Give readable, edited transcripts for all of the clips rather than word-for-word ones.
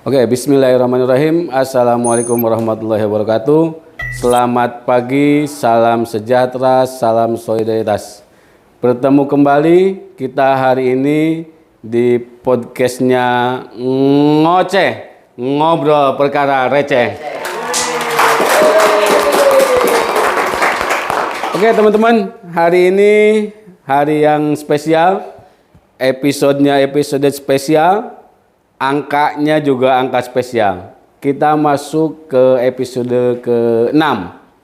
Oke, bismillahirrahmanirrahim. Assalamualaikum warahmatullahi wabarakatuh. Selamat pagi, salam sejahtera, salam solidaritas. Bertemu kembali kita hari ini di podcastnya Ngoceh, Ngobrol Perkara Receh. Oke teman-teman, hari ini hari yang spesial, episodenya episode spesial. Angkanya juga angka spesial. Kita masuk ke episode ke-6.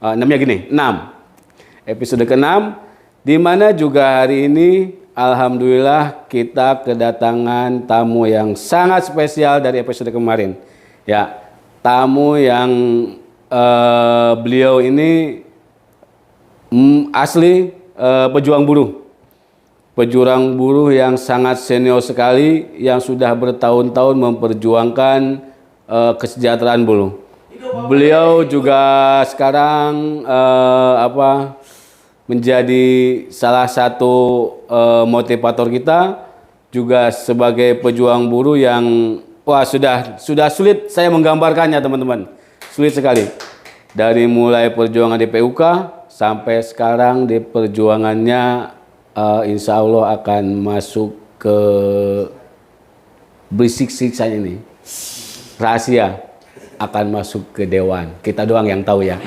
Namanya gini, 6. Episode ke-6, di mana juga hari ini alhamdulillah kita kedatangan tamu yang sangat spesial dari episode kemarin. Ya, tamu yang beliau ini asli pejuang buruh. Pejuang buruh yang sangat senior sekali, yang sudah bertahun-tahun memperjuangkan kesejahteraan buruh. Beliau juga sekarang menjadi salah satu motivator kita, juga sebagai pejuang buruh yang sudah sulit saya menggambarkannya teman-teman. Sulit sekali. Dari mulai perjuangan di PUK sampai sekarang di perjuangannya insya Allah akan masuk ke bersik-siksa ini. Rahasia akan masuk ke Dewan. Kita doang yang tahu ya.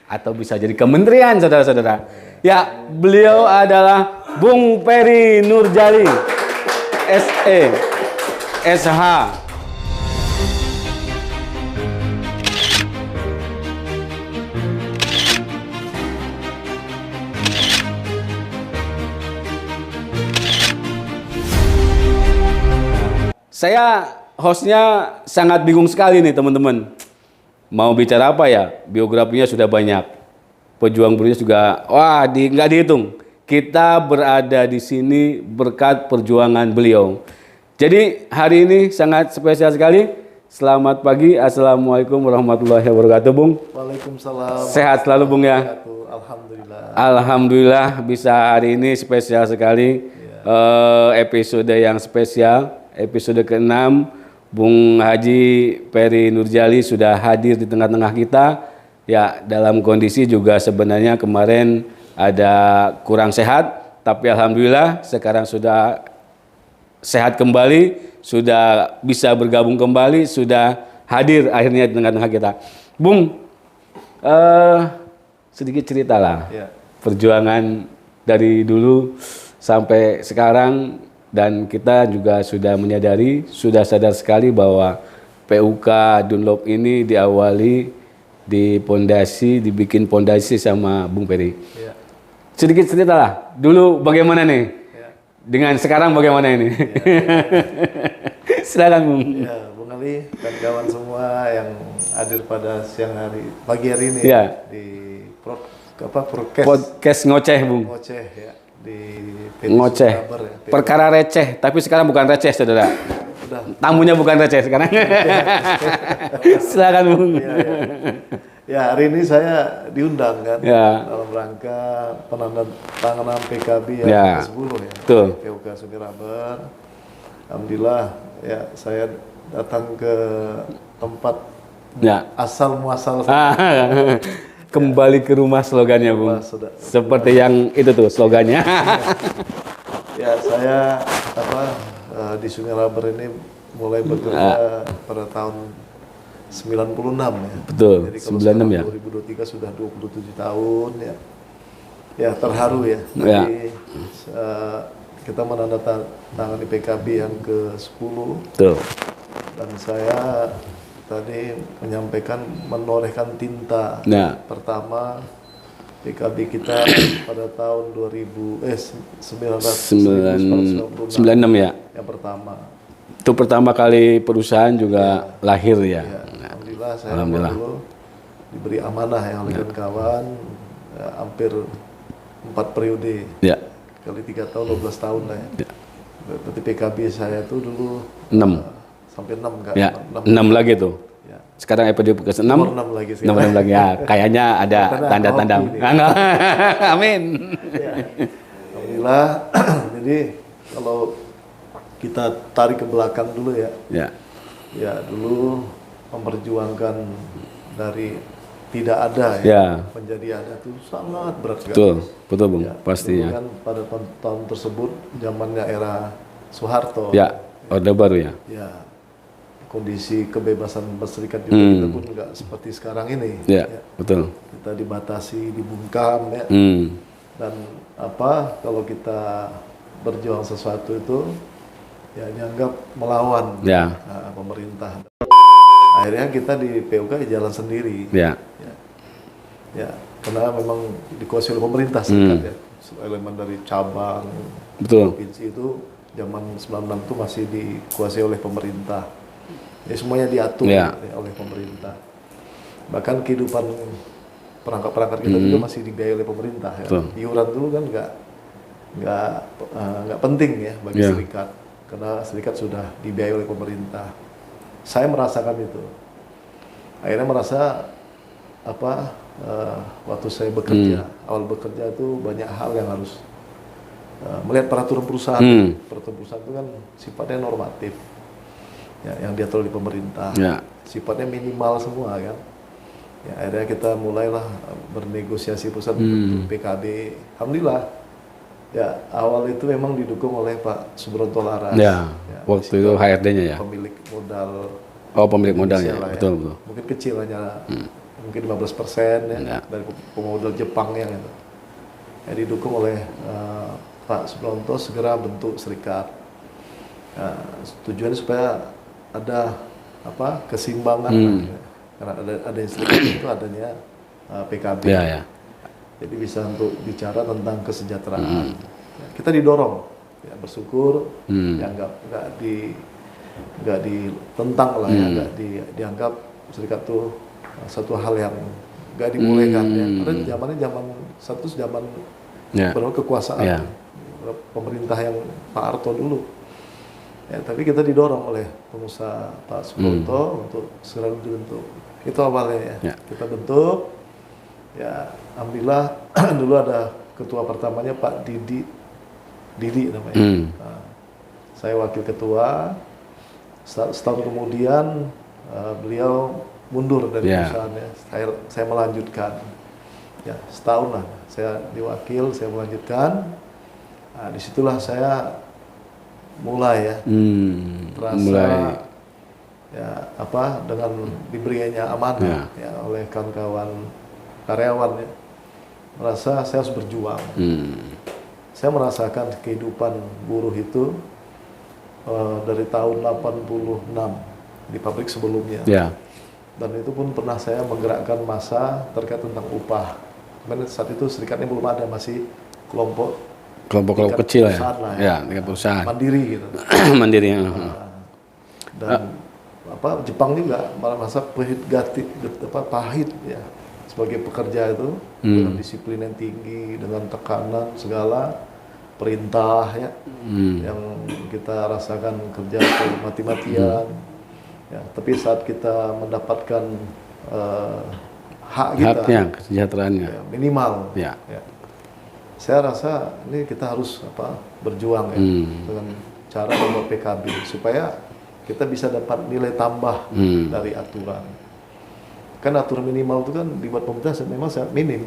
Atau bisa jadi kementerian saudara-saudara. Ya, beliau adalah Bung Peri Nurjali, SE, SH. Saya hostnya sangat bingung sekali nih teman-teman. Mau bicara apa ya? Biografinya sudah banyak. Pejuang buruhnya juga, nggak dihitung. Kita berada di sini berkat perjuangan beliau. Jadi hari ini sangat spesial sekali. Selamat pagi, assalamualaikum warahmatullahi wabarakatuh, Bung. Waalaikumsalam. Sehat selalu, Bung ya. Alhamdulillah. Alhamdulillah bisa hari ini spesial sekali. Episode yang spesial. Episode ke-6, Bung Haji Peri Nurjali sudah hadir di tengah-tengah kita. Ya, dalam kondisi juga sebenarnya kemarin ada kurang sehat, tapi alhamdulillah sekarang sudah sehat kembali, sudah bisa bergabung kembali, sudah hadir akhirnya di tengah-tengah kita. Bung, sedikit ceritalah perjuangan dari dulu sampai sekarang. Dan kita juga sudah menyadari, sudah sadar sekali bahwa PUK Dunlop ini diawali, dibikin pondasi sama Bung Peri. Ya. Sedikit ceritalah, dulu bagaimana nih? Ya. Dengan sekarang bagaimana ini? Ya. Silakan Bung. Ya, Bung Ali dan kawan semua yang hadir pada pagi hari ini di podcast Ngoceh Bung. Ngoceh ya. Di Ngoceh, perkara receh, tapi sekarang bukan receh saudara. Tamunya bukan receh sekarang. Silakan Bung. Ya, hari ini saya diundang kan dalam rangka penandatanganan PKB yang ke-10 ya. Betul. PUK Sungai Raber. Alhamdulillah ya, saya datang ke tempat asal muasal. Kembali ke rumah slogannya Bung. Seperti yang itu tuh slogannya. Ya, saya di Sungai Raber ini mulai bekerja pada tahun 96 ya. Betul. Jadi kalau 96 ya. 2023 sudah 27 tahun ya. Ya, terharu ya. Jadi kita menandatangani PKB yang ke-10. Betul. Dan saya tadi menyampaikan menorehkan tinta pertama PKB kita pada tahun 1996 ya. Yang pertama. Itu pertama kali perusahaan juga lahir ya. Alhamdulillah saya dulu diberi amanah oleh kawan hampir 4 periode. Ya. Kali 3 tahun 12 tahun lah ya. Berarti PKB saya itu dulu 6. Sampai 6 kan? Ya, 6 lagi tuh. Ya. Sekarang episode ke-6. Nomor 6 lagi sekarang. 6 lagi ya. Kayaknya ada tanda-tanda. Amin. Ya. Alhamdulillah. Jadi kalau kita tarik ke belakang dulu ya. ya dulu memperjuangkan dari tidak ada menjadi ada tuh sangat berat sekali. Betul Bung, pasti ya. Kan pada tahun tersebut zamannya era Soeharto. Ya, Orde Baru ya. Ya, kondisi kebebasan berserikat juga kita pun nggak seperti sekarang ini. Ya, betul. Kita dibatasi, dibungkam ya. Dan kalau kita berjuang sesuatu itu ya dianggap melawan pemerintah. Akhirnya kita di PUK jalan sendiri. Ya, karena memang dikuasai oleh pemerintah serikat ya. Elemen dari cabang, provinsi itu zaman 96 itu masih dikuasai oleh pemerintah. Ya semuanya diatur oleh pemerintah. Bahkan kehidupan perangkat-perangkat kita juga masih dibiayai oleh pemerintah. Ya. Iuran dulu kan nggak penting ya bagi serikat, karena serikat sudah dibiayai oleh pemerintah. Saya merasakan itu. Akhirnya merasa waktu saya bekerja, awal bekerja itu banyak hal yang harus melihat peraturan perusahaan. Peraturan perusahaan itu kan sifatnya normatif, ya, yang diatur oleh pemerintah. Sifatnya minimal semua kan. Ya, akhirnya kita mulailah bernegosiasi pusat untuk PKB. Alhamdulillah, ya awal itu memang didukung oleh Pak Subronto Laras. Ya, waktu itu HRD-nya ya. Pemilik modal. Pemilik modalnya, betul. Mungkin kecil hanya mungkin 15% ya dari pemodal Jepang yang itu. Ya, didukung oleh Pak Subronto segera bentuk serikat. Tujuannya supaya ada keseimbangan. Karena ada yang serikat itu adanya PKB. Jadi bisa untuk bicara tentang kesejahteraan. Kita didorong, ya, bersyukur, ya nggak ditentang lah ya, nggak dianggap serikat itu satu hal yang nggak dibolehkan ya. Karena zaman kekuasaan pemerintah yang Pak Harto dulu. Ya, tapi kita didorong oleh pengusaha Pak Subronto untuk segera dibentuk. Itu awalnya ya. Kita bentuk, ya alhamdulillah dulu ada ketua pertamanya Pak Didi namanya. Saya wakil ketua. Setahun kemudian beliau mundur dari perusahaannya. Saya melanjutkan. Ya, setahun lah saya diwakil, saya melanjutkan. Disitulah saya mulai ya terasa dengan diberinya amanah ya oleh kawan-kawan karyawan ya, merasa saya harus berjuang. Saya merasakan kehidupan buruh itu dari tahun 86 di pabrik sebelumnya. Dan itu pun pernah saya menggerakkan massa terkait tentang upah. Karena saat itu serikatnya belum ada, masih kelompok kecil ya, tingkat perusahaan mandiri gitu. Mandiri. Dan Jepang juga malah masa pahit ya, sebagai pekerja itu dengan disiplin yang tinggi, dengan tekanan segala perintah ya, yang kita rasakan kerja mati-matian ya. Tapi saat kita mendapatkan haknya, kesejahteraannya ya, minimal ya. Saya rasa ini kita harus berjuang ya, dengan cara membuat PKB supaya kita bisa dapat nilai tambah dari aturan. Kan aturan minimal itu kan dibuat pemerintah memang sangat minim.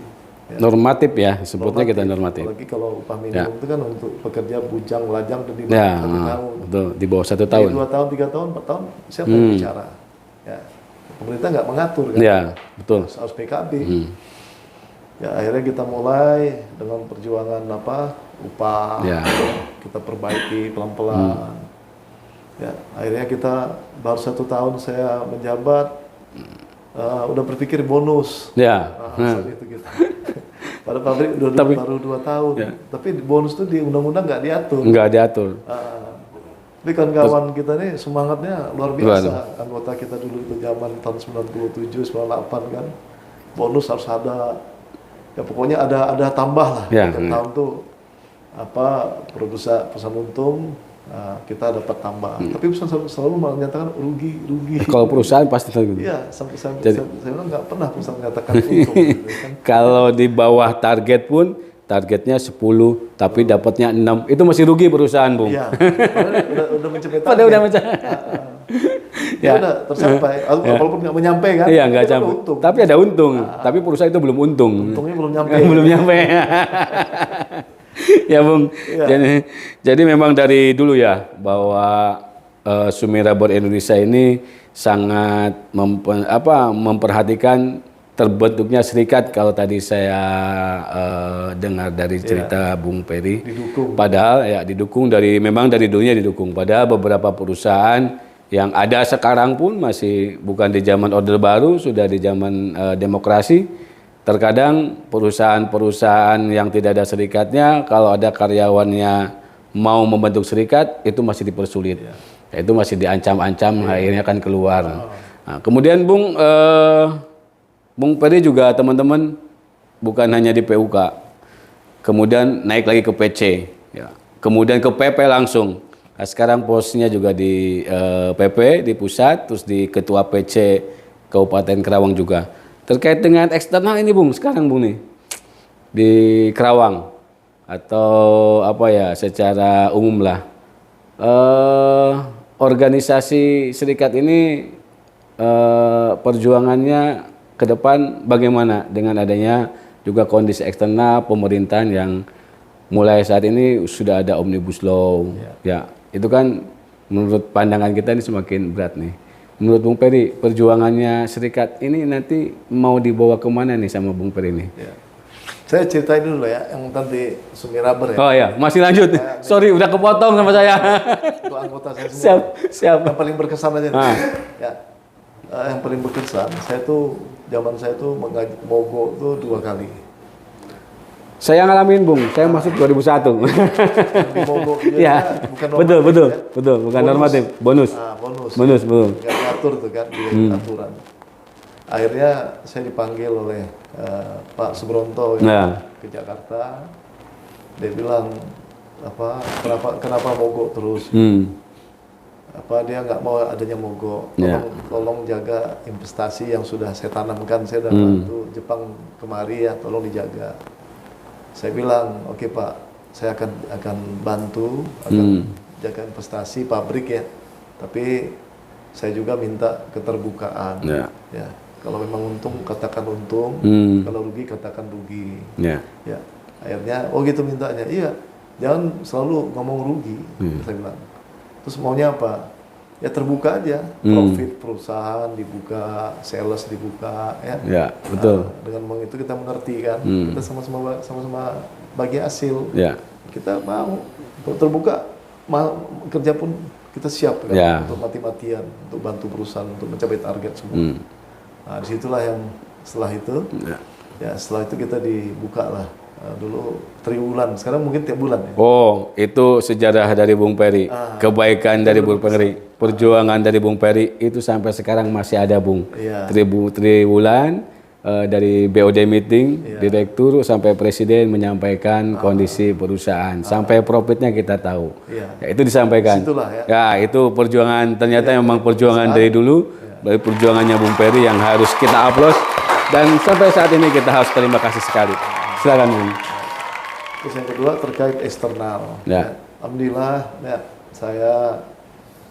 Ya. Normatif ya, sebutnya kita normatif. Apalagi kalau upah minimum itu kan untuk pekerja bujang, lajang dan di bawah 1 tahun. Betul, di bawah 1 tahun. 2 tahun, 3 tahun, 4 tahun, siapa yang bicara? Ya. Pemerintah nggak mengatur kan? Ya, betul. Harus PKB. Ya, akhirnya kita mulai dengan perjuangan upah, kita perbaiki pelan-pelan. Ya, akhirnya kita baru 1 tahun saya menjabat, udah berpikir bonus. Saat itu kita. Pada pabrik baru 2 tahun, tapi bonus itu di undang-undang nggak diatur. Tapi kawan-kawan kita nih semangatnya luar biasa. Anggota kita dulu itu zaman tahun 97, 98 kan, bonus harus ada. Ya pokoknya ada tambah lah. Tahun tuh perusahaan untung, kita dapat tambah. Tapi perusahaan selalu menyatakan rugi. Kalau perusahaan pasti gitu. Iya, saya bilang nggak pernah perusahaan menyatakan untung. Gitu, kan. Kalau di bawah target pun, targetnya 10, tapi dapatnya 6, itu masih rugi perusahaan, Bung. Iya, udah mencapai target. Udah mencapai. Ya udah tercapai. Walaupun nggak menyampai kan? Iya, nggak kita sampai. untung. Tapi ada untung. Tapi perusahaan itu belum untung. Untungnya belum nyampe. Belum nyampe. Ya Bung. Jadi memang dari dulu ya bahwa Sumira Bor Indonesia ini sangat memperhatikan terbentuknya serikat. Kalau tadi saya dengar dari cerita Bung Peri, Didukung. padahal ya didukung memang dari dulunya didukung. Padahal beberapa perusahaan yang ada sekarang pun masih bukan di zaman Orde Baru, sudah di zaman demokrasi. Terkadang perusahaan-perusahaan yang tidak ada serikatnya, kalau ada karyawannya mau membentuk serikat, itu masih dipersulit. Ya, itu masih diancam-ancam, akhirnya kan keluar. Nah, kemudian Bung Peri juga teman-teman bukan hanya di PUK, kemudian naik lagi ke PC, ya. Kemudian ke PP langsung. Nah, sekarang posnya juga di PP di pusat, terus di Ketua PC Kabupaten Kerawang juga. Terkait dengan eksternal ini Bung, sekarang Bung nih di Kerawang atau apa ya secara umum lah, organisasi serikat ini perjuangannya ke depan bagaimana dengan adanya juga kondisi eksternal pemerintahan yang mulai saat ini sudah ada Omnibus Law, ya itu kan menurut pandangan kita ini semakin berat nih. Menurut Bung Peri, perjuangannya serikat ini nanti mau dibawa kemana nih sama Bung Peri ini? Ya. Saya ceritain dulu ya, yang tadi Sumira Bor ya. Oh ya, masih lanjut. Sorry, udah kepotong sama saya. Untuk anggota saya semua. Siap. Yang paling berkesan aja nih. Ya. Yang paling berkesan, zaman saya tuh mogok tuh 2 kali. Saya ngalamin Bung, saya masuk 2001. Di mogok Ya, bukan normatif, betul, bukan normatif, bonus. Bonus, betul. Nggak diatur tuh kan, di aturan. Akhirnya saya dipanggil oleh Pak Subronto ya, ke Jakarta. Dia bilang kenapa mogok terus? Dia nggak mau adanya mogok. Tolong jaga investasi yang sudah saya tanamkan. Saya udah bantu Jepang kemari ya, tolong dijaga. Saya bilang, oke Pak, saya akan bantu, akan jaga investasi pabrik ya. Tapi saya juga minta keterbukaan. Ya, kalau memang untung katakan untung, kalau rugi katakan rugi. Ya, akhirnya, gitu mintanya. Iya, jangan selalu ngomong rugi. Saya bilang. Terus maunya apa? Ya terbuka aja, profit perusahaan dibuka, sales dibuka, ya. Ya, betul. Dengan itu kita mengerti kan, kita sama-sama bagi hasil. Ya. Kita mau terbuka, kerja pun kita siap kan, untuk mati-matian, untuk bantu perusahaan untuk mencapai target semua. Nah disitulah yang setelah itu, setelah itu kita dibuka lah. Dulu triwulan, sekarang mungkin tiap bulan ya. Oh, itu sejarah dari Bung Peri, kebaikan dari Bung Peri, perjuangan dari Bung Peri itu sampai sekarang masih ada Bung. Triwulan dari BOD meeting, direktur sampai presiden menyampaikan kondisi perusahaan, sampai profitnya kita tahu. Ya, itu disampaikan. Ya, itu perjuangan ternyata memang perjuangan dari dulu, dari perjuangannya Bung Peri yang harus kita aplaus dan sampai saat ini kita harus terima kasih sekali. Silakan Bung. Terus yang kedua terkait eksternal. Alhamdulillah, saya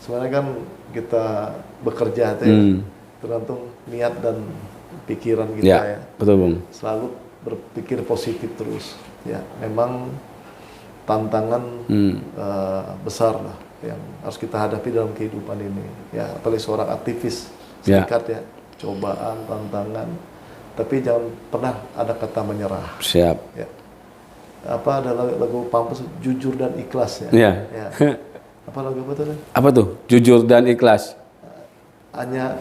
sebenarnya kan kita bekerja tergantung niat dan pikiran kita ya. Betul Bung. Selalu berpikir positif terus. Ya, memang tantangan besar lah yang harus kita hadapi dalam kehidupan ini. Ya, apalagi seorang aktivis serikat ya, cobaan, tantangan. Tapi jangan pernah ada kata menyerah. Siap. Ya. Ada lagu Pampers jujur dan ikhlas ya. Ya. Apa lagu apa tuh? Apa tuh? Jujur dan ikhlas. Hanya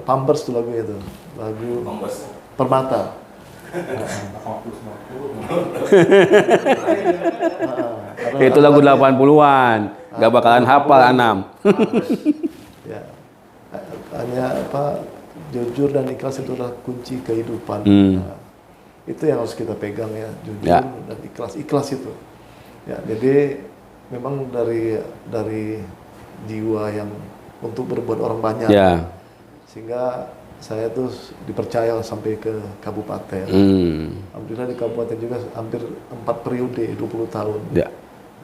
Pampers tuh lagu itu. Lagu Pampers. Permata. Itu lagu 80-an. Gak bakalan hafal Anam. Ya. Hanya jujur dan ikhlas itu adalah kunci kehidupan. Itu yang harus kita pegang ya, jujur dan ikhlas itu. Ya, jadi memang dari jiwa yang untuk berbuat orang banyak. Sehingga saya tuh dipercaya sampai ke kabupaten. Alhamdulillah di kabupaten juga hampir 4 periode 20 tahun.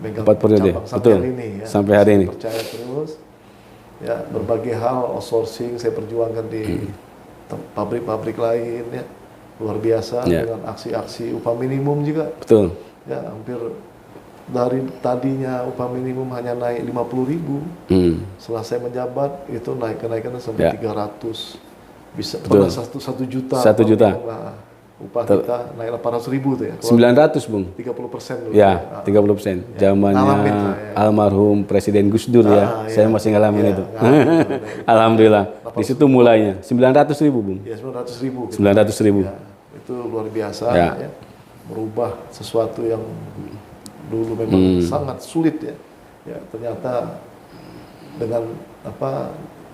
megang 4 periode, cabang sampai betul. hari ini ya. Sampai hari Saya ini. percaya terus. Ya, berbagai hal outsourcing saya perjuangkan di pabrik-pabrik lain ya. Luar biasa dengan aksi-aksi upah minimum juga. Betul. Ya, hampir dari tadinya upah minimum hanya naik 50.000. Setelah saya menjabat itu kenaikannya sampai 300. Bisa pernah 1 juta. 1 juta. Upah kita naik 800.000 tuh ya. 900, Bung. 30% dulu. Ya, 30%. Zamannya almarhum Presiden Gus Dur ya. Saya masih ngalamin itu. Alhamdulillah. Di situ mulainya 900.000, Bung. Ya, 900.000. 900.000. Ya, itu luar biasa ya. Merubah sesuatu yang dulu memang sangat sulit ya. Ya, ternyata dengan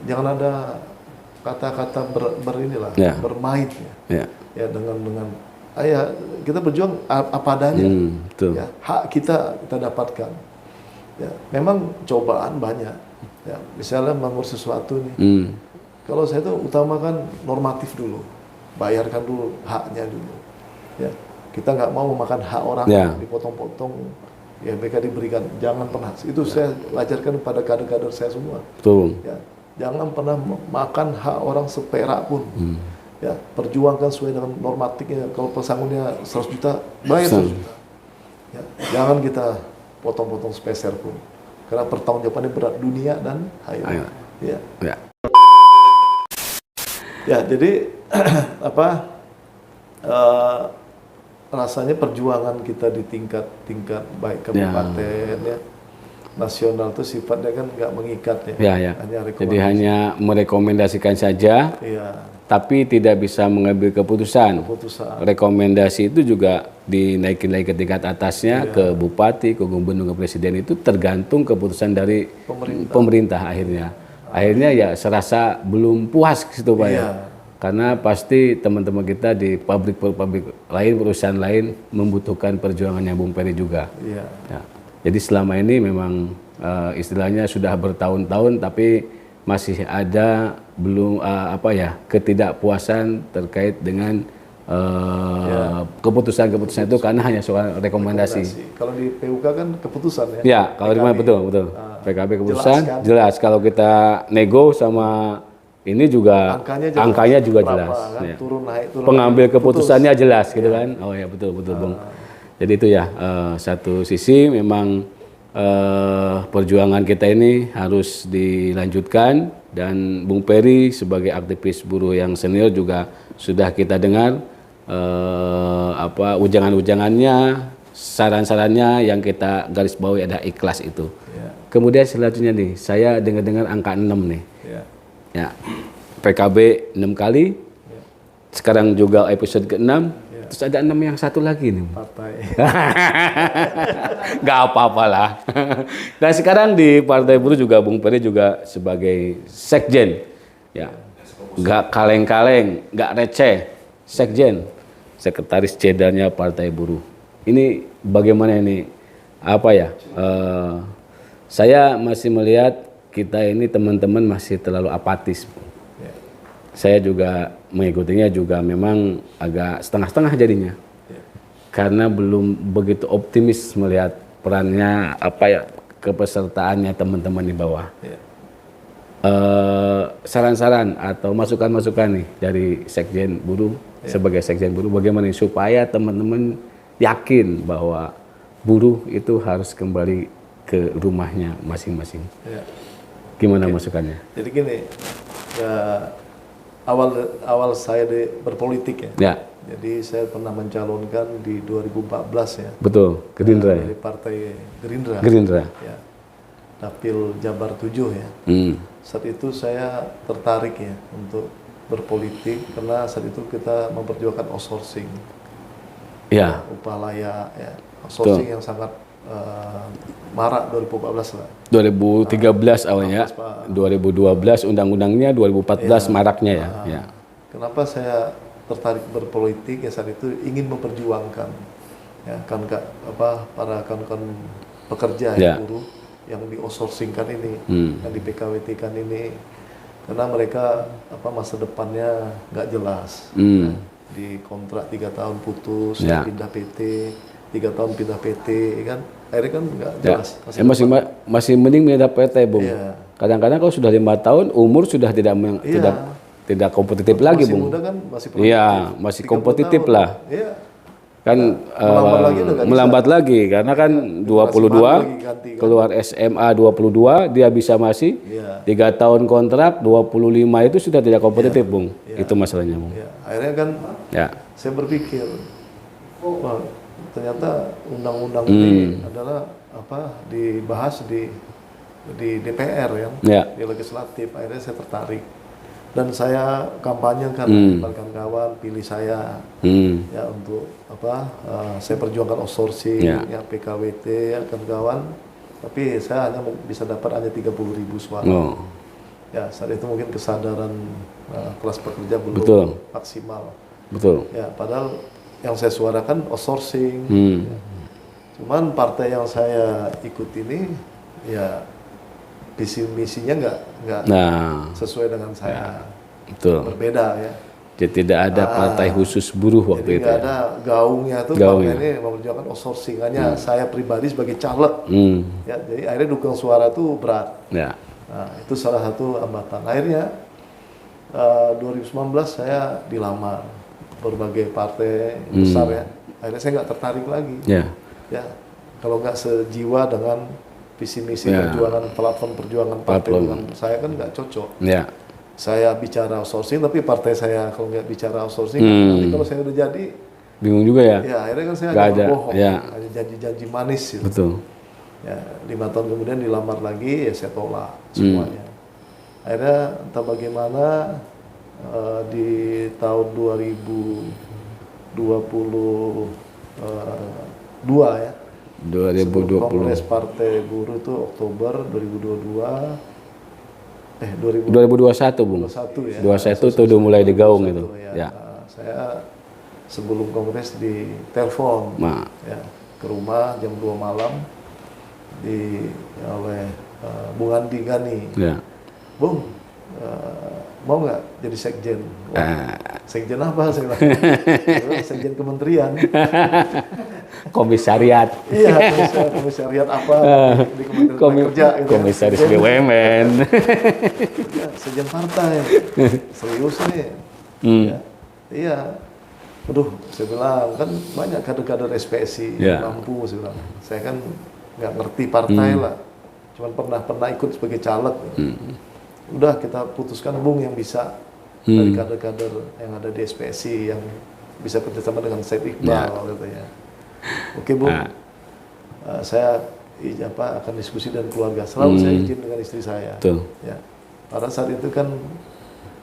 jangan ada kata-kata berinilah, bermain ya. Ya, dengan kita berjuang apa adanya. Ya, hak kita dapatkan. Ya, memang cobaan banyak. Ya, misalnya mengurus sesuatu nih. Kalau saya tuh utamakan normatif dulu. Bayarkan dulu haknya dulu. Ya. Kita nggak mau memakan hak orang, dipotong-potong, ya mereka diberikan. Jangan pernah. Itu saya ajarkan pada kader-kader saya semua. Betul. Ya, jangan pernah makan hak orang seperak pun. Ya, perjuangkan sesuai dengan normatifnya. Kalau pesangonnya 100 juta, bayar 100 juta. Ya, jangan kita potong-potong sepeser pun. Karena pertanggungjawabannya berat dunia dan akhirat. Ya. Ya, jadi rasanya perjuangan kita di tingkat baik kabupaten ya, nasional itu sifatnya kan nggak mengikat ya. Jadi hanya merekomendasikan saja, tapi tidak bisa mengambil keputusan. Rekomendasi itu juga dinaikin lagi ke tingkat atasnya, ke bupati, ke gubernur, ke presiden, itu tergantung keputusan dari pemerintah akhirnya. Akhirnya ya serasa belum puas gitu Pak ya. Karena pasti teman-teman kita di pabrik-pabrik lain, perusahaan lain membutuhkan perjuangannya Bung Peri juga. Ya. Jadi selama ini memang istilahnya sudah bertahun-tahun, tapi masih ada belum ketidakpuasan terkait dengan keputusan-keputusan itu karena hanya soal rekomendasi. Kalau di PUK kan keputusan ya. Ya, kalau di mana betul. PKB keputusan jelas kalau kita nego sama ini juga angkanya juga jelas. Ya. Turun naik. Pengambil keputusannya jelas gitu kan. Oh ya betul Bung. Jadi itu ya satu sisi memang perjuangan kita ini harus dilanjutkan, dan Bung Peri sebagai aktivis buruh yang senior juga sudah kita dengar ujangan-ujangannya, saran-sarannya yang kita garis bawahi ada ikhlas itu. Kemudian selanjutnya nih, saya dengar angka 6 nih. Ya, PKB 6 kali, sekarang juga episode ke-6, terus ada 6 yang satu lagi nih. Gak apa-apalah. Dan sekarang di Partai Buruh juga Bung Peri juga sebagai sekjen, ya, gak kaleng-kaleng, gak receh, sekjen, sekretaris jenderalnya Partai Buruh. Ini bagaimana ini? Saya masih melihat kita ini teman-teman masih terlalu apatis. Saya juga mengikutinya juga memang agak setengah-setengah jadinya. Karena belum begitu optimis melihat perannya kepesertaannya teman-teman di bawah. Saran-saran atau masukan-masukan nih dari Sekjen Buruh sebagai Sekjen Buruh, bagaimana nih supaya teman-teman yakin bahwa buruh itu harus kembali ke rumahnya masing-masing. Gimana masukannya? Jadi gini, awal saya berpolitik ya. Jadi saya pernah mencalonkan di 2014 ya. Betul, Gerindra ya. Dari Partai Gerindra. Ya. Dapil Jabar 7 ya. Saat itu saya tertarik ya untuk berpolitik karena saat itu kita memperjuangkan outsourcing. Ya. Upah layak ya. Outsourcing yang sangat marak 2014 lah. 2013 awalnya, 2012 undang-undangnya, 2014 maraknya ya. Kenapa saya tertarik berpolitik ya, saat itu ingin memperjuangkan ya para kawan-kawan pekerja buruh yang di outsourcingkan ini, yang di PKWT-kan ini, karena mereka masa depannya nggak jelas. Di kontrak 3 tahun putus, pindah PT, 3 tahun pindah PT kan. akhirnya kan nggak Ya. jelas. Masih mending milih PT, Bung. Iya. Kadang-kadang kalau sudah 5 tahun, umur sudah tidak kompetitif lagi, masih Bung. muda kan masih Iya, produktif. masih 30 kompetitif tahun. lah. Iya. Kan Melambat lagi udah nggak melambat lagi karena kan 22 lagi ganti, kan? keluar SMA 22 dia bisa masih Iya. 3 tahun kontrak 25 itu sudah tidak kompetitif, Bung. Itu masalahnya, Bung. Iya. Akhirnya kan Ya. saya berpikir, wah, ternyata undang-undang ini adalah dibahas di DPR kan, Ya. di legislatif. Akhirnya saya tertarik dan saya kampanyekan dengan kawan pilih saya ya untuk saya perjuangkan outsourcing ya PKWT ya kawan-kawan, tapi saya hanya bisa dapat hanya 30.000 suara. Ya saat itu mungkin kesadaran kelas pekerja belum maksimal. Betul. Ya padahal yang saya suarakan outsourcing. Ya. Cuman partai yang saya ikut ini ya visi misinya nggak sesuai dengan saya. Betul. Berbeda ya. Jadi tidak ada partai khusus buruh waktu itu. Jadi nggak ada gaungnya tuh partai ini memperjuangkan outsourcing. Hanya saya pribadi sebagai caleg. Ya, jadi akhirnya dukungan suara tuh berat. Ya. Nah, itu salah satu hambatan. Akhirnya 2019 saya dilamar berbagai partai besar ya. Akhirnya saya nggak tertarik lagi. Ya. Ya, kalau nggak sejiwa dengan visi misi perjuangan platform perjuangan partai dengan saya kan nggak cocok. Ya. Saya bicara outsourcing tapi partai saya kalau nggak bicara outsourcing, nanti kalau saya udah jadi bingung juga ya. Ya akhirnya kan saya nggak agak ada bohong, ya. ada janji-janji manis gitu. Betul. Ya 5 tahun kemudian dilamar lagi ya saya tolak semuanya. Akhirnya entah bagaimana di tahun 2022 ya. 2020. Kongres Partai Buruh itu Oktober 2022. 2021, Bung. 21 ya. 21 itu udah mulai digaung itu. Ya. Saya sebelum kongres ditelepon ya, ke rumah jam 2 malam oleh Bung Andi Gani. Ya. Bung, mau nggak jadi sekjen? Sekjen apa? Saya bilang, sekjen kementerian. Komisariat. Iya, komisariat apa di Kementerian Kerja. Gitu Komisaris BUMN. Ya, sekjen partai. Serius nih. Ya, iya. Aduh, saya bilang, kan banyak kader-kader SPSI mampu, saya bilang. Saya kan nggak ngerti partai lah. Cuman pernah ikut sebagai caleg. Udah kita putuskan Bung yang bisa dari kader-kader yang ada di SPSI yang bisa kerjasama dengan Said Iqbal katanya. Oke Bung, saya akan diskusi dengan keluarga. Selalu saya izin dengan istri saya. Ya. Pada saat itu kan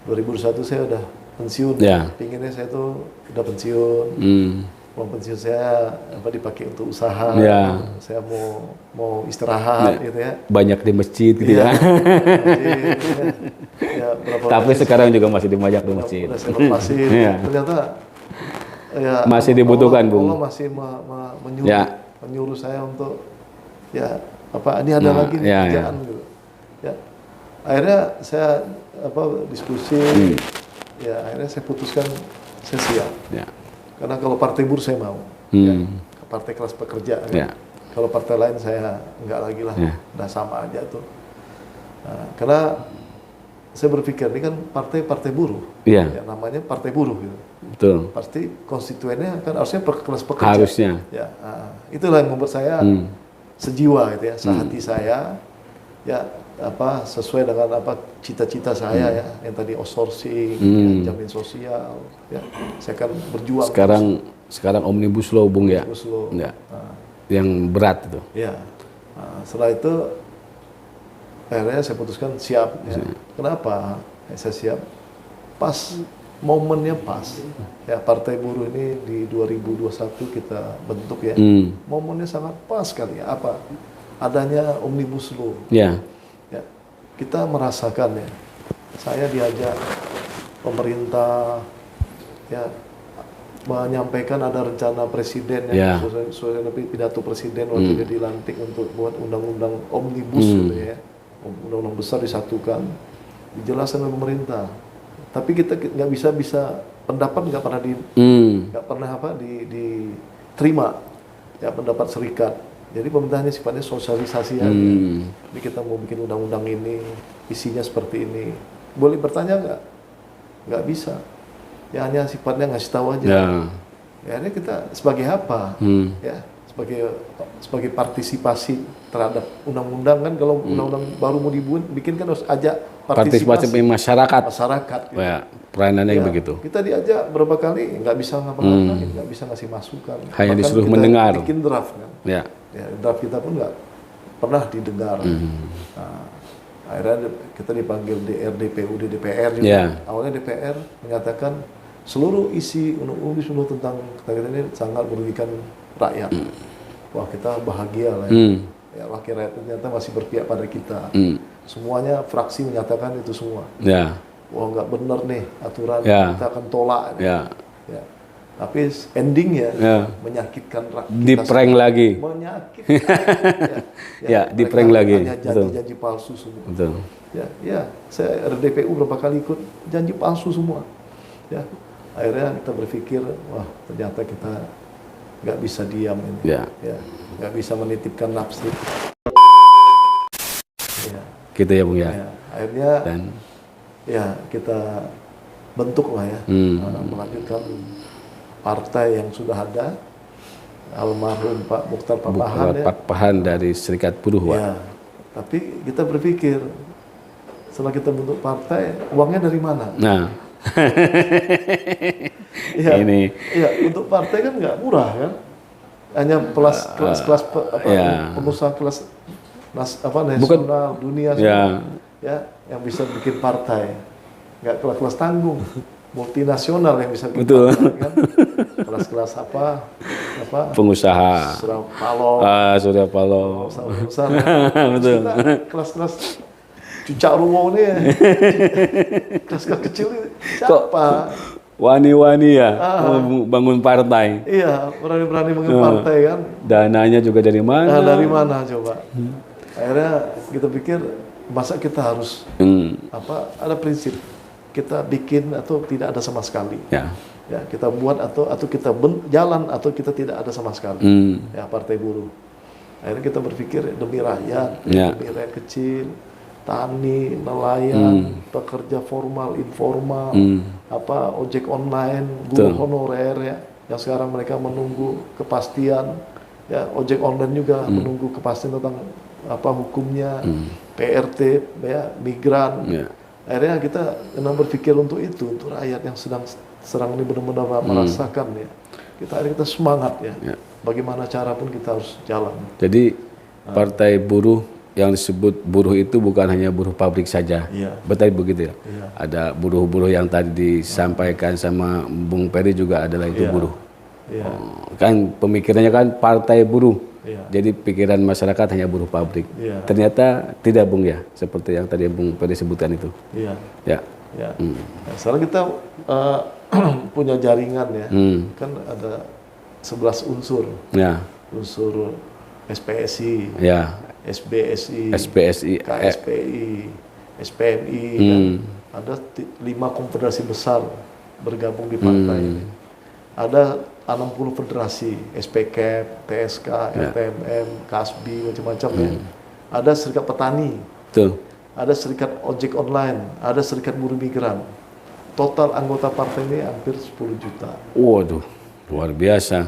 2001 saya udah pensiun. Pinginnya saya tuh udah pensiun. Uang pensiun saya dipakai untuk usaha. Saya mau istirahat gitu ya. Banyak di masjid gitu ya. Tapi sekarang juga masih banyak di masjid. Udah saya lepasin. Ternyata ya, masih dibutuhkan, Bung. Allah masih menyuruh saya untuk ini ada lagi nih kerjaan gitu. Ya. Akhirnya saya diskusi. Ya akhirnya saya putuskan saya siap. Karena kalau partai buruh saya mau. Partai kelas pekerja. Kalau partai lain saya enggak lagi lah. Udah sama aja tuh. Nah, karena saya berpikir ini kan partai buruh. Ya, namanya partai buruh gitu. Betul. Pasti konstituennya kan harusnya kelas pekerja. Harusnya. Ya, itulah yang membuat saya sejiwa gitu ya, sehati saya ya sesuai dengan cita-cita saya ya, yang tadi outsourcing, jamin sosial ya. Saya kan berjuang. Sekarang omnibus law, Bung ya. Omnibus law. Ya. Yang berat itu. Ya. Nah, setelah itu akhirnya saya putuskan siap ya. Kenapa? Saya siap pas momennya pas. Ya, Partai Buruh ini di 2021 kita bentuk ya. Momennya sangat pas sekali ya. Adanya omnibus law. Ya. Kita merasakan ya. Saya diajak pemerintah ya menyampaikan ada rencana presiden ya, sesuai dengan pidato presiden waktu dia dilantik untuk buat undang-undang omnibus gitu ya. Undang-undang besar disatukan, dijelaskan oleh pemerintah. Tapi kita nggak bisa pendapat nggak pernah diterima ya, pendapat serikat. Jadi pemerintahannya sifatnya sosialisasi aja. Jadi kita mau bikin undang-undang ini, isinya seperti ini. Boleh bertanya nggak? Nggak bisa. Ya hanya sifatnya ngasih tahu aja. Ya ini kita sebagai apa? Ya sebagai partisipasi terhadap undang-undang kan, kalau undang-undang baru mau bikin kan harus ajak partisipasi masyarakat. Gitu. Ya, peranannya begitu. Kita diajak berapa kali nggak bisa ngapa-ngapain, nggak bisa ngasih masukan. Hanya Bahkan disuruh kita mendengar. Bikin draft kan. Ya, draft kita pun nggak pernah didengar. Nah, akhirnya kita dipanggil DPUD, DPR juga. Awalnya DPR menyatakan seluruh isi undang-undang tentang kita ini sangat merugikan rakyat. Wah, kita bahagia lah ya. Wakil rakyat ternyata masih berpihak pada kita. Semuanya fraksi menyatakan itu semua. Wah, nggak benar nih aturan, kita akan tolak. Ya. Tapi endingnya menyakitkan rakyat. Di-prank lagi. Menyakitkan. Di-prank lagi. Hanya janji-janji palsu semua. Betul. Ya, saya RDPU berapa kali ikut janji palsu semua. Ya, akhirnya kita berpikir, wah ternyata kita nggak bisa diam ini. Ya, nggak bisa menitipkan nafsu. Gitu ya, Bung ya. Akhirnya kita bentuk lah ya, melanjutkan partai yang sudah ada, almarhum Pak Mukhtar Pakpahan dari Serikat Buruh. Ya, tapi kita berpikir setelah kita bentuk partai, uangnya dari mana? Nah, ini untuk partai kan nggak murah kan, hanya kelas pengusaha kelas nasional dunia semua, yang bisa bikin partai, nggak kelas tanggung, multinasional yang bisa bikin partai, kan, kelas apa pengusaha Surya Paloh, betul, kelas cucak rumah ini ya. Kelas-kelas kecil ini siapa? Wani-wani ya, bangun partai. Iya, berani-berani bangun partai kan. Dananya juga dari mana? Dari mana coba? Akhirnya kita pikir, masa kita harus ada prinsip kita bikin atau tidak ada sama sekali. Ya, kita buat atau kita jalan atau kita tidak ada sama sekali. Ya, Partai Buruh. Akhirnya kita berpikir demi rakyat, demi rakyat kecil, tani, nelayan, pekerja formal, informal, ojek online, guru honorer ya, yang sekarang mereka menunggu kepastian, ya ojek online juga menunggu kepastian tentang hukumnya, PRT, ya migran. Akhirnya kita berpikir untuk itu, untuk rakyat yang sedang ini benar-benar merasakan ya. Kita semangat ya. Bagaimana cara pun kita harus jalan. Jadi Partai Buruh yang disebut buruh itu bukan hanya buruh pabrik saja, betul begitu ya? Ada buruh-buruh yang tadi disampaikan sama Bung Peri juga adalah itu buruh. Kan pemikirannya kan partai buruh, jadi pikiran masyarakat hanya buruh pabrik. Ternyata tidak, Bung ya, seperti yang tadi Bung Peri sebutkan itu. Sekarang kita punya jaringan ya, kan ada 11 unsur, unsur SPSI. SBSI, KSPI, SPMI, ada 5 konfederasi besar bergabung di partai ini. Ada 60 federasi, SPKEP, TSK, LTMM, KASBI, macam-macam ya. Ada serikat petani, ada serikat ojek online, ada serikat buruh migran. Total anggota partai ini hampir 10 juta. Waduh, luar biasa.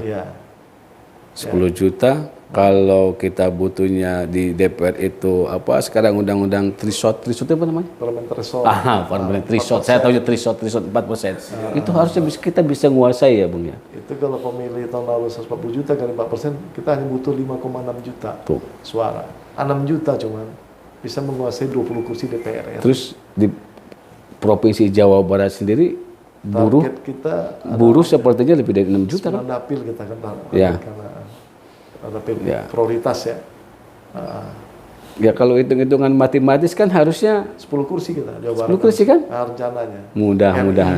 10 juta. Kalau kita butuhnya di DPR itu sekarang undang-undang Trisot apa namanya? Parlemen Trisot. Parlemen Trisot. Saya tahu Trisot 4%. Itu harusnya kita bisa menguasai ya, Bung ya. Itu kalau pemilih tahun lalu 140 juta kali 4%, kita hanya butuh 5,6 juta suara. 6 juta cuman bisa menguasai 20 kursi DPR ya. Terus di Provinsi Jawa Barat sendiri buruh sepertinya lebih dari 6 juta kan? Dapil kita kan. Tapi prioritas ya. Ya kalau hitung-hitungan matematis kan harusnya 10 kursi kita. 10 kursi kan? Rencananya. Mudah-mudahan.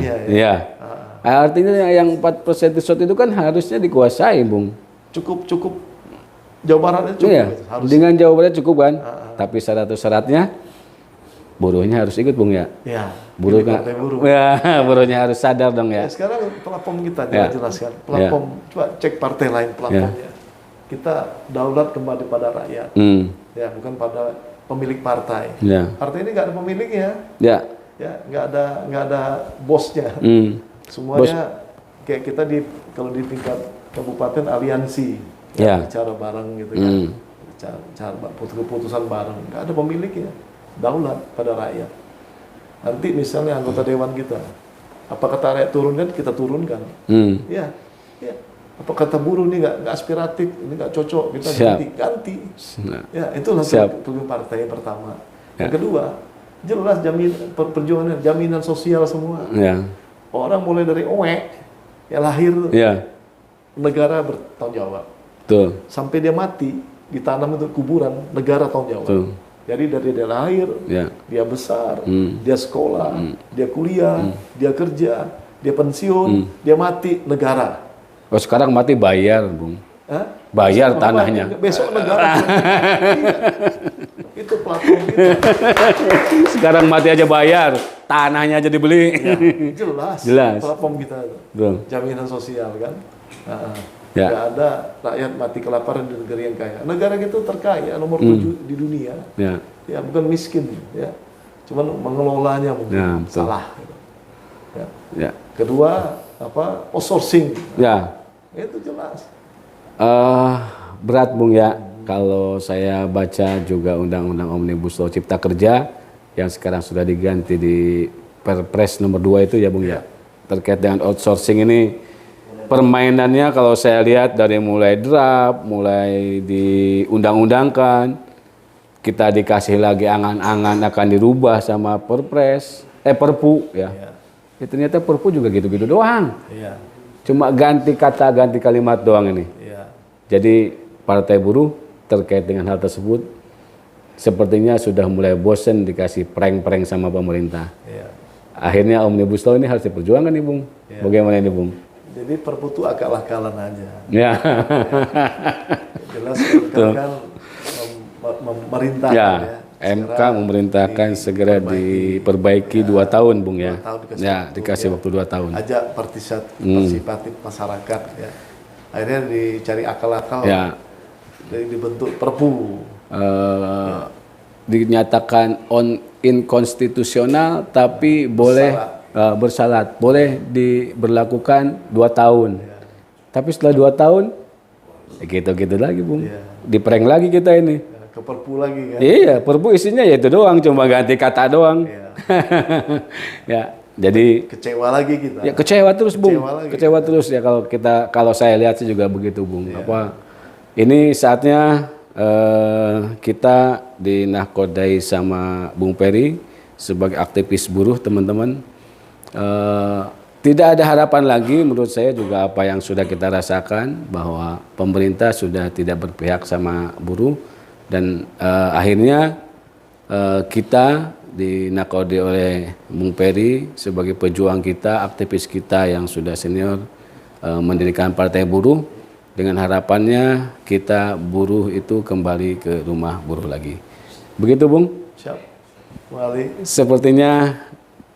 Artinya yang 4% Trisot itu kan harusnya dikuasai, Bung. Cukup. Jawa Baratnya cukup. Harus. Dengan Jawa Barat cukup kan? Tapi syaratnya buruhnya harus ikut, Bung ya. Buruhnya harus sadar dong ya. Sekarang platform kita jelaskan. Platform coba cek partai lain platformnya. kita daulat kembali pada rakyat, ya bukan pada pemilik partai. Ya. Partai ini nggak ada pemiliknya, Ya. ya nggak ada bosnya. Semuanya kayak kita kalau di tingkat kabupaten aliansi, Ya. bicara bareng gitu kan, cara keputusan bareng, nggak ada pemiliknya, daulat pada rakyat. Nanti misalnya anggota dewan kita, apa kata rakyat turunkan, kita turunkan. Ya, ya. Apa kata buruh ini nggak aspiratif, ini nggak cocok, kita ganti. Ya, itulah tujuan partai yang pertama. Yang kedua, jelas perjuangan jaminan sosial semua. Ya. Orang mulai dari ya lahir, negara bertanggung jawab. Betul. Sampai dia mati, ditanam untuk kuburan, negara tanggung jawab. Betul. Jadi dari dia lahir, dia besar, dia sekolah, dia kuliah, dia kerja, dia pensiun, dia mati, negara. Oh, sekarang mati bayar, Bung. Bayar tanahnya. Besok negara. Itu platform kita. Sekarang mati aja bayar, tanahnya aja dibeli. Jelas. Platform kita. Betul. Jaminan sosial kan. Ya. Nggak ada rakyat mati kelaparan di negara yang kaya. Negara kita terkaya nomor 7 di dunia. Ya, bukan miskin. Ya, cuman mengelolanya mungkin salah. Ya. Kedua, outsourcing. Ya. Itu jelas. Berat, Bung, ya. Kalau saya baca juga Undang-Undang Omnibus Law Cipta Kerja yang sekarang sudah diganti di Perpres nomor 2 itu ya, Bung, ya. Terkait dengan outsourcing ini, permainannya kalau saya lihat dari mulai draft, mulai diundang-undangkan, kita dikasih lagi angan-angan akan dirubah sama Perpu ya. Ternyata Perpu juga gitu-gitu doang. Cuma ganti kata, ganti kalimat doang ini. Jadi Partai Buruh terkait dengan hal tersebut sepertinya sudah mulai bosen dikasih prank-prank sama pemerintah. Akhirnya Omnibus Law ini harus diperjuangkan nih, Bung. Bagaimana ini, Bung? Jadi Perpu itu akal-akalan aja. Ya. Jelas kan memerintahkan ya. MK memerintahkan segera diperbaiki 2 tahun, Bung, ya. 2 tahun dikasih waktu 2 tahun. Ajak partisipatif masyarakat ya. Akhirnya dicari akal-akal. Jadi dibentuk Perpu. Dinyatakan inkonstitusional tapi boleh bersalat, boleh diberlakukan 2 tahun. Tapi setelah 2 tahun gitu-gitu lagi, Bung. Diprank lagi kita ini. Ke Perpu lagi kan? Iya, Perpu isinya ya itu doang, cuma ganti kata doang. Ya, jadi kecewa lagi kita. Ya kecewa terus, Bung. Kecewa terus ya kalau saya lihat sih juga begitu, Bung. Ini saatnya kita dinahkodai sama Bung Peri sebagai aktivis buruh, teman-teman. Tidak ada harapan lagi menurut saya juga apa yang sudah kita rasakan bahwa pemerintah sudah tidak berpihak sama buruh. Dan akhirnya kita dinakodi oleh Bung Peri sebagai pejuang kita, aktivis kita yang sudah senior mendirikan Partai Buruh dengan harapannya kita buruh itu kembali ke rumah buruh lagi. Begitu, Bung? Siap. Wali. Sepertinya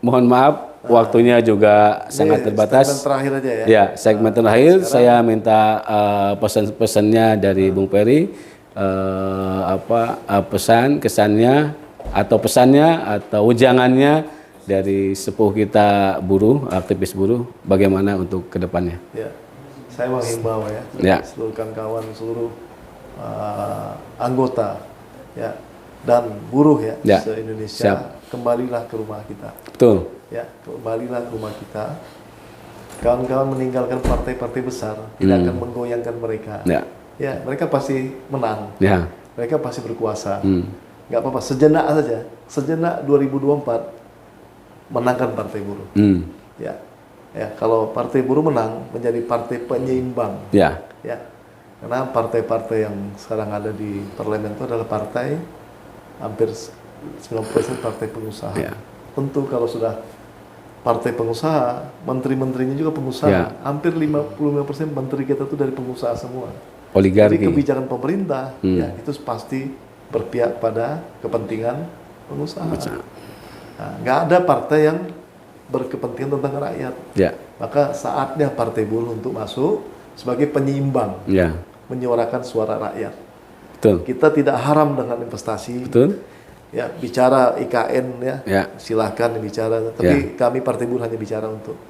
mohon maaf waktunya juga sangat terbatas. Segmen terakhir aja ya. Ya, segmen terakhir saya minta pesan-pesannya dari Bung Peri. Pesan kesannya atau pesannya atau ujangannya dari sepuh kita buruh, aktivis buruh, bagaimana untuk kedepannya? Ya, saya menghimbau ya, seluruh kawan-kawan, seluruh anggota ya dan buruh ya, se-Indonesia, kembalilah ke rumah kita. Betul. Ya, kembalilah ke rumah kita. Kawan-kawan meninggalkan partai-partai besar tidak akan menggoyangkan mereka. Ya, mereka pasti menang. Mereka pasti berkuasa. Nggak apa-apa, sejenak saja. Sejenak 2024 menangkan Partai Buruh. Ya, kalau Partai Buruh menang menjadi partai penyeimbang. Ya, karena partai-partai yang sekarang ada di parlemen itu adalah partai hampir 90% partai pengusaha. Tentu kalau sudah partai pengusaha, menteri-menterinya juga pengusaha. Hampir 55% menteri kita itu dari pengusaha semua. Oligarki. Jadi kebijakan pemerintah ya itu pasti berpihak pada kepentingan pengusaha. Nggak ada partai yang berkepentingan tentang rakyat. Maka saatnya Partai Buruh untuk masuk sebagai penyeimbang. menyuarakan suara rakyat. Betul. Kita tidak haram dengan investasi. Betul. Ya, bicara IKN Ya. silakan bicara. Tapi kami Partai Buruh hanya bicara untuk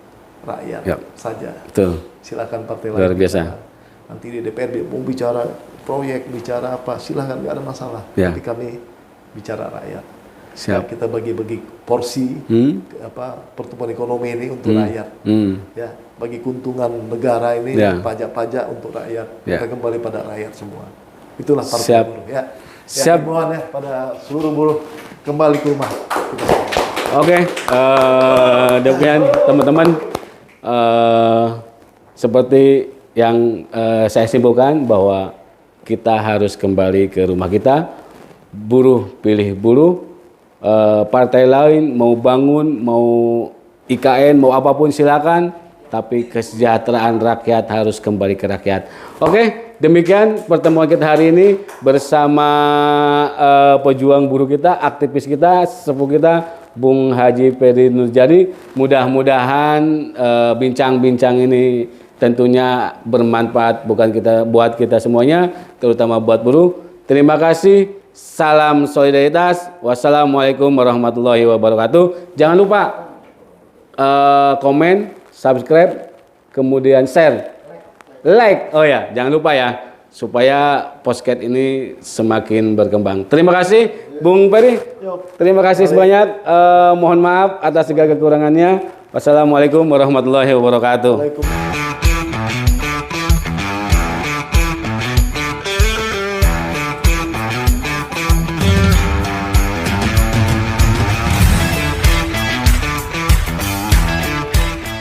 rakyat saja. Betul. Silakan partai lain. Luar biasa. Nanti di DPRD mau bicara proyek, bicara apa, silakan, nggak ada masalah. Ya. Tapi kami bicara rakyat. Siap. Kita bagi-bagi porsi pertumbuhan ekonomi ini untuk rakyat. Ya, bagi keuntungan negara ini, pajak-pajak untuk rakyat. Kita kembali pada rakyat semua. Itulah Partai Buruh. Ya. Siap. Himbauan ya pada seluruh buruh kembali ke rumah. Oke, demikian teman-teman, seperti yang saya simpulkan bahwa kita harus kembali ke rumah kita. Buruh pilih buruh. Partai lain mau bangun, mau IKN, mau apapun silakan. Tapi kesejahteraan rakyat harus kembali ke rakyat. Oke, demikian pertemuan kita hari ini bersama pejuang buruh kita, aktivis kita, sepuh kita, Bung Haji Peri Nurjadi. Mudah-mudahan bincang-bincang ini tentunya bermanfaat buat kita semuanya, terutama buat buruh. Terima kasih. Salam solidaritas. Wassalamualaikum warahmatullahi wabarakatuh. Jangan lupa komen, subscribe, kemudian share, like. Oh ya, jangan lupa ya, supaya podcast ini semakin berkembang. Terima kasih, Bung Peri. Terima kasih sebanyak. Mohon maaf atas segala kekurangannya. Wassalamualaikum warahmatullahi wabarakatuh.